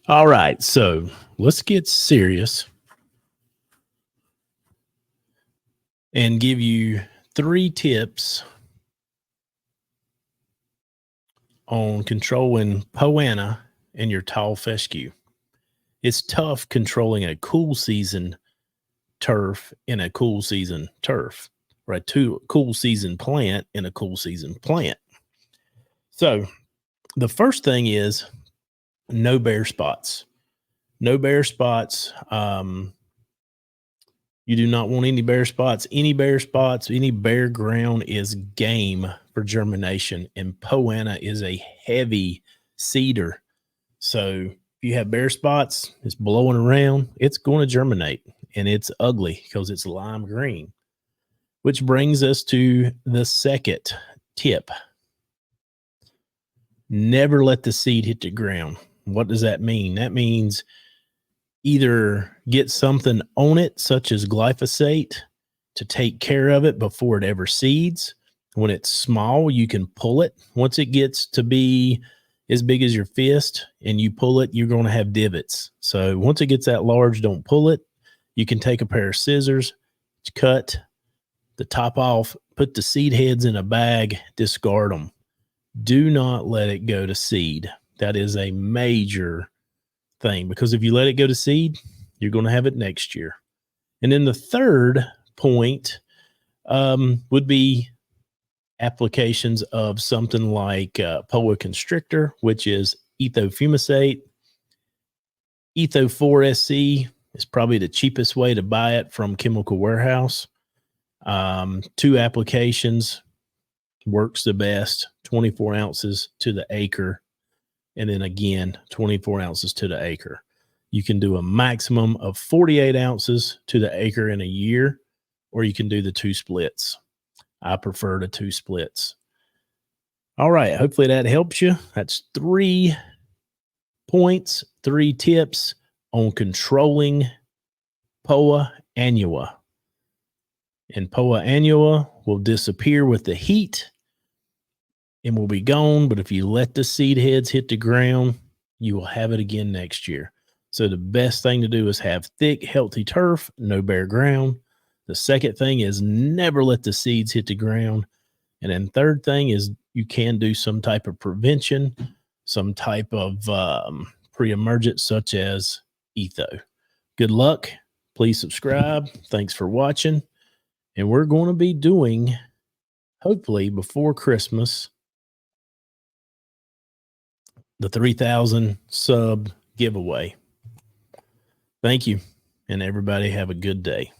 All right, so let's get serious and give you 3 tips on controlling Poa Annua in your tall fescue. It's tough controlling a cool season turf in a cool season turf, or a cool season plant in a cool season plant. So the first thing is no bare spots. No bare spots. You do not want any bare spots. Any bare spots, any bare ground is game for germination. And Poa Annua is a heavy seeder. So if you have bare spots, it's blowing around, it's going to germinate. And it's ugly because it's lime green. Which brings us to the second tip. Never let the seed hit the ground. What does that mean? That means either get something on it, such as glyphosate, to take care of it before it ever seeds. When it's small, you can pull it. Once it gets to be as big as your fist and you pull it, you're going to have divots. So once it gets that large, don't pull it. You can take a pair of scissors, cut the top off, put the seed heads in a bag, discard them. Do not let it go to seed. That is a major thing, because if you let it go to seed, you're going to have it next year. And then the third point would be applications of something like Poa constrictor, which is ethofumicate. Etho 4SC is probably the cheapest way to buy it from Chemical Warehouse. 2 applications works the best, 24 ounces to the acre. And then again, 24 ounces to the acre. You can do a maximum of 48 ounces to the acre in a year, or you can do the 2 splits. I prefer the 2 splits. All right. Hopefully that helps you. That's 3 points, 3 tips on controlling Poa Annua. And Poa Annua will disappear with the heat and will be gone. But if you let the seed heads hit the ground, you will have it again next year. So the best thing to do is have thick, healthy turf, no bare ground. The second thing is never let the seeds hit the ground. And then third thing is you can do some type of prevention, some type of pre-emergent, such as etho. Good luck. Please subscribe. Thanks for watching. And we're going to be doing, hopefully before Christmas, the 3,000 sub giveaway. Thank you, and everybody have a good day.